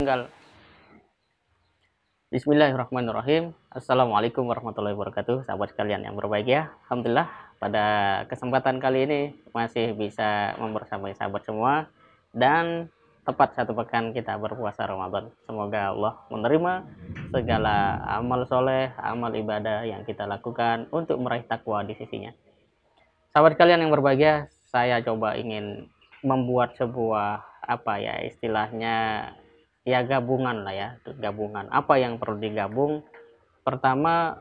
Tinggal. Bismillahirrahmanirrahim. Assalamualaikum warahmatullahi wabarakatuh. Sahabat sekalian yang berbahagia. Alhamdulillah pada kesempatan kali ini masih bisa membersamai sahabat semua. Dan tepat satu pekan kita berpuasa Ramadan. Semoga Allah menerima segala amal soleh, amal ibadah yang kita lakukan untuk meraih takwa di sisinya. Sahabat sekalian yang berbahagia, saya coba ingin membuat sebuah istilahnya gabungan lah ya, gabungan apa yang perlu digabung. Pertama,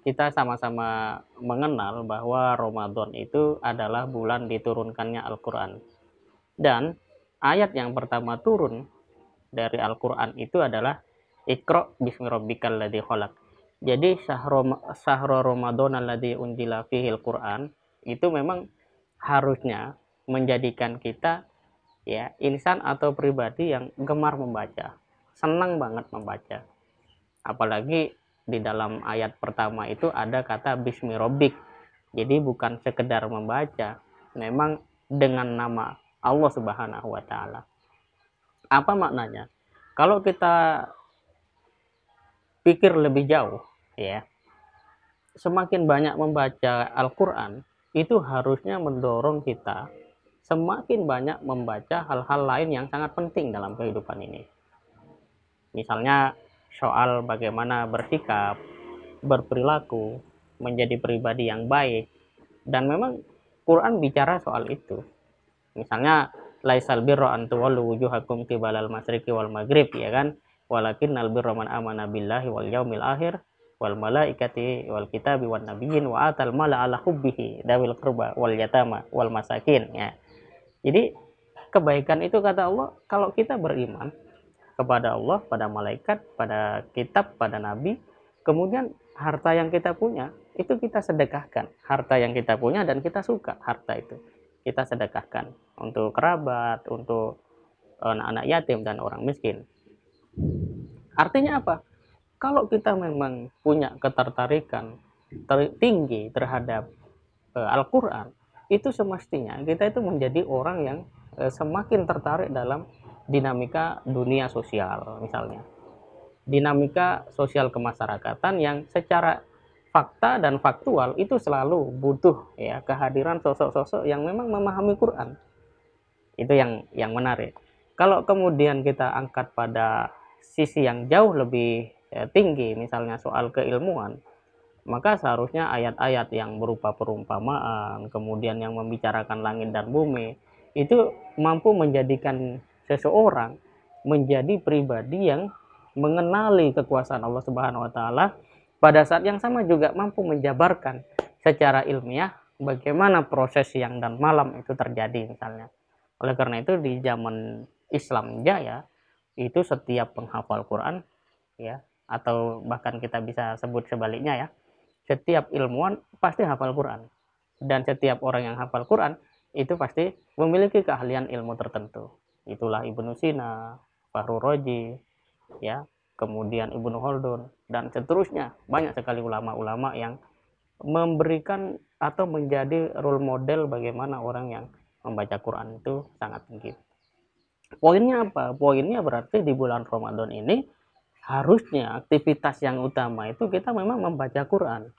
kita sama-sama mengenal bahwa Ramadan itu adalah bulan diturunkannya Al-Quran, dan ayat yang pertama turun dari Al-Quran itu adalah Iqra bismi rabbikal ladzi khalaq. Jadi sahro Ramadan alladzi unzila fihil Quran itu memang harusnya menjadikan kita ya insan atau pribadi yang gemar membaca, senang banget membaca. Apalagi di dalam ayat pertama itu ada kata bismi rabbik. Jadi bukan sekedar membaca, memang dengan nama Allah Subhanahu wa taala. Apa maknanya? Kalau kita pikir lebih jauh ya, semakin banyak membaca Al-Quran itu harusnya mendorong kita semakin banyak membaca hal-hal lain yang sangat penting dalam kehidupan ini. Misalnya soal bagaimana bersikap, berperilaku, menjadi pribadi yang baik. Dan memang Quran bicara soal itu. Misalnya laisal birra an tuwallu wujuhakum qibalal masyriqi wal maghrib, ya kan? Walakinnal birra man amana billahi wal yaumil akhir wal malaikati wal kitabi wan nabiyyin wa atal mala ala hubbihi dawil qurba wal yatama wal masakin, ya. Jadi kebaikan itu kata Allah, kalau kita beriman kepada Allah, pada malaikat, pada kitab, pada nabi, kemudian harta yang kita punya itu kita sedekahkan. Harta yang kita punya dan kita suka harta itu, kita sedekahkan untuk kerabat, untuk anak-anak yatim dan orang miskin. Artinya apa? Kalau kita memang punya ketertarikan tinggi terhadap Al-Quran, itu semestinya kita itu menjadi orang yang semakin tertarik dalam dinamika dunia sosial, misalnya dinamika sosial kemasyarakatan yang secara fakta dan faktual itu selalu butuh ya kehadiran sosok-sosok yang memang memahami Quran. Itu yang menarik. Kalau kemudian kita angkat pada sisi yang jauh lebih tinggi, misalnya soal keilmuan, maka seharusnya ayat-ayat yang berupa perumpamaan, kemudian yang membicarakan langit dan bumi, itu mampu menjadikan seseorang menjadi pribadi yang mengenali kekuasaan Allah Subhanahu wa taala, pada saat yang sama juga mampu menjabarkan secara ilmiah bagaimana proses siang dan malam itu terjadi misalnya. Oleh karena itu di zaman Islam Jaya itu setiap penghafal Quran ya, atau bahkan kita bisa sebut sebaliknya ya, setiap ilmuwan pasti hafal Quran, dan setiap orang yang hafal Quran itu pasti memiliki keahlian ilmu tertentu. Itulah Ibnu Sina, Fahru Roji, ya, kemudian Ibnu Khaldun dan seterusnya. Banyak sekali ulama-ulama yang memberikan atau menjadi role model bagaimana orang yang membaca Quran itu sangat tinggi. Poinnya apa? Poinnya berarti di bulan Ramadan ini harusnya aktivitas yang utama itu kita memang membaca Quran.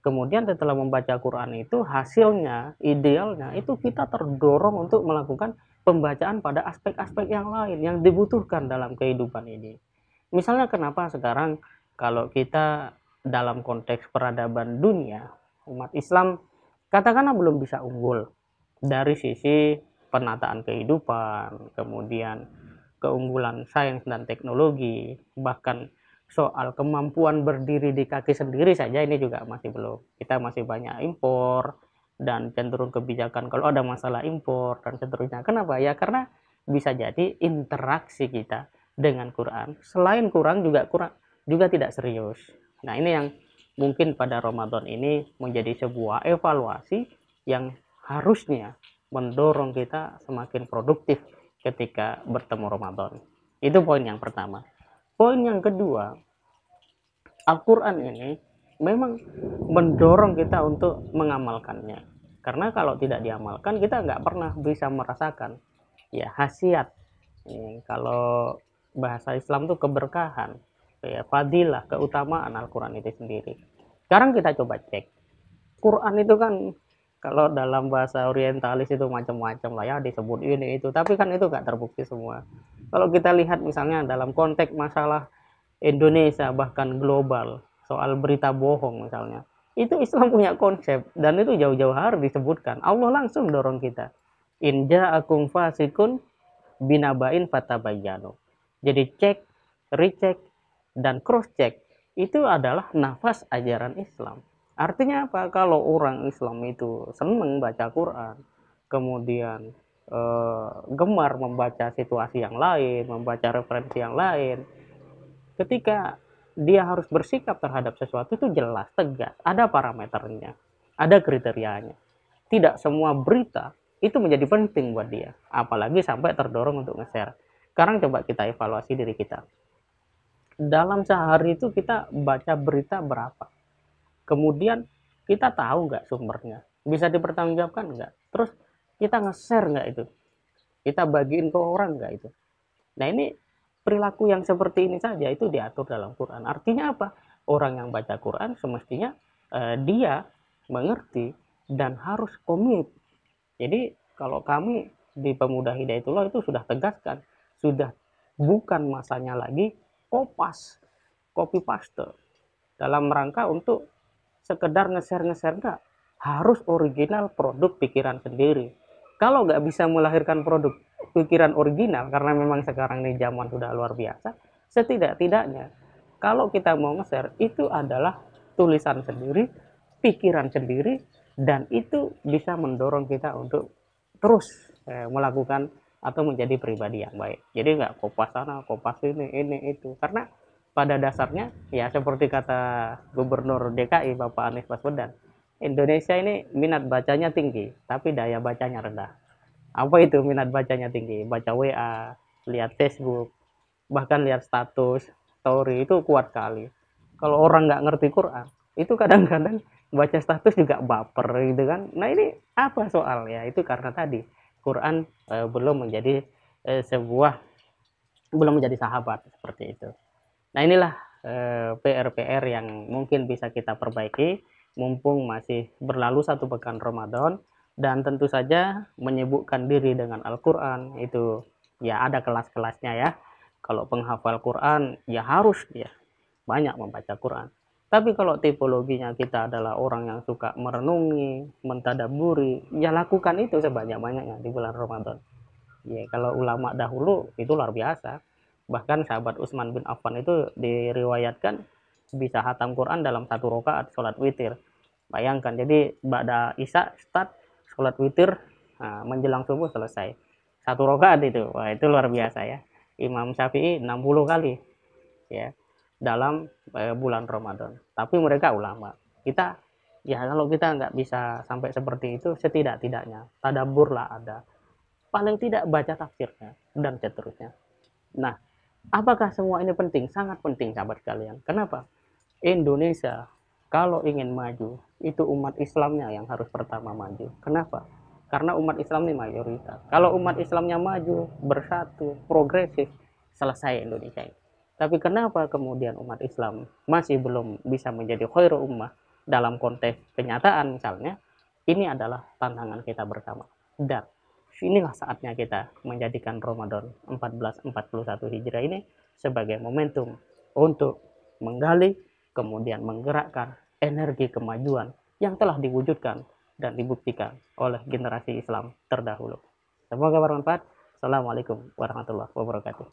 Kemudian setelah membaca Quran itu hasilnya, idealnya itu kita terdorong untuk melakukan pembacaan pada aspek-aspek yang lain yang dibutuhkan dalam kehidupan ini. Misalnya kenapa sekarang kalau kita dalam konteks peradaban dunia, umat Islam katakanlah belum bisa unggul dari sisi penataan kehidupan, kemudian keunggulan sains dan teknologi, bahkan soal kemampuan berdiri di kaki sendiri saja ini juga masih belum. Kita masih banyak impor dan cenderung kebijakan kalau ada masalah impor dan seterusnya. Kenapa? Ya karena bisa jadi interaksi kita dengan Quran selain juga tidak serius. Nah, ini yang mungkin pada Ramadan ini menjadi sebuah evaluasi yang harusnya mendorong kita semakin produktif ketika bertemu Ramadan. Itu poin yang pertama. Poin yang kedua, Al-Quran ini memang mendorong kita untuk mengamalkannya. Karena kalau tidak diamalkan, kita nggak pernah bisa merasakan ya khasiat. Kalau bahasa Islam tuh keberkahan, ya, fadilah, keutamaan Al-Quran itu sendiri. Sekarang kita coba cek, Quran itu kan kalau dalam bahasa orientalis itu macam-macam lah ya, disebut ini itu, tapi kan itu nggak terbukti semua. Kalau kita lihat misalnya dalam konteks masalah Indonesia bahkan global, soal berita bohong misalnya, itu Islam punya konsep dan itu jauh-jauh hari disebutkan. Allah langsung dorong kita, in ja'akum fasikun binabain fatabayyanu. Jadi cek, recheck, dan cross check itu adalah nafas ajaran Islam. Artinya apa? Kalau orang Islam itu senang baca Quran, kemudian gemar membaca situasi yang lain, membaca referensi yang lain, ketika dia harus bersikap terhadap sesuatu itu jelas, tegas, ada parameternya, ada kriterianya. Tidak semua berita itu menjadi penting buat dia, apalagi sampai terdorong untuk nge-share. Sekarang coba kita evaluasi diri kita. Dalam sehari itu kita baca berita berapa? Kemudian kita tahu nggak sumbernya? Bisa dipertanggungjawabkan nggak? Terus kita nge-share nggak itu? Kita bagiin ke orang nggak itu? Nah ini perilaku yang seperti ini saja itu diatur dalam Quran. Artinya apa? Orang yang baca Quran semestinya dia mengerti dan harus komit. Jadi kalau kami di Pemuda Hidayatullah itu sudah tegaskan, sudah bukan masanya lagi kopas, copy paste dalam rangka untuk sekedar nge-share enggak, harus original produk pikiran sendiri. Kalau nggak bisa melahirkan produk pikiran original karena memang sekarang ini zaman sudah luar biasa, setidak-tidaknya kalau kita mau nge-share itu adalah tulisan sendiri, pikiran sendiri, dan itu bisa mendorong kita untuk terus melakukan atau menjadi pribadi yang baik. Jadi nggak kopas sana, kopas ini itu. Karena pada dasarnya ya seperti kata Gubernur DKI Bapak Anies Baswedan, Indonesia ini minat bacanya tinggi, tapi daya bacanya rendah. Apa itu minat bacanya tinggi? Baca WA, lihat Facebook, bahkan lihat status, story itu kuat kali. Kalau orang nggak ngerti Quran, itu kadang-kadang baca status juga baper gitu kan. Nah ini apa soalnya? Itu karena tadi Quran belum menjadi sebuah belum menjadi sahabat seperti itu. Nah inilah PR-PR yang mungkin bisa kita perbaiki mumpung masih berlalu satu pekan Ramadan, dan tentu saja menyibukkan diri dengan Al-Quran itu ya ada kelas-kelasnya ya. Kalau penghafal Quran ya harus ya banyak membaca Quran. Tapi kalau tipologinya kita adalah orang yang suka merenungi, mentadaburi, ya lakukan itu sebanyak-banyaknya di bulan Ramadan. Ya, kalau ulama dahulu itu luar biasa. Bahkan sahabat Utsman bin Affan itu diriwayatkan bisa hatam Quran dalam satu rakaat sholat witir. Bayangkan, jadi ba'da isya start sholat witir, nah, menjelang subuh selesai. Satu rakaat itu, wah itu luar biasa ya. Imam Syafi'i 60 kali ya dalam bulan Ramadan. Tapi mereka ulama. Kita ya kalau kita nggak bisa sampai seperti itu, setidak-tidaknya tadabbur lah ada. Paling tidak baca tafsirnya dan seterusnya. Nah, apakah semua ini penting? Sangat penting sahabat kalian. Kenapa? Indonesia kalau ingin maju, itu umat Islamnya yang harus pertama maju. Kenapa? Karena umat Islam ini mayoritas. Kalau umat Islamnya maju, bersatu, progresif, selesai Indonesia ini. Tapi kenapa kemudian umat Islam masih belum bisa menjadi khairul ummah dalam konteks kenyataan misalnya? Ini adalah tantangan kita bersama. Dan inilah saatnya kita menjadikan Ramadan 1441 Hijrah ini sebagai momentum untuk menggali, kemudian menggerakkan energi kemajuan yang telah diwujudkan dan dibuktikan oleh generasi Islam terdahulu. Semoga bermanfaat. Assalamualaikum warahmatullahi wabarakatuh.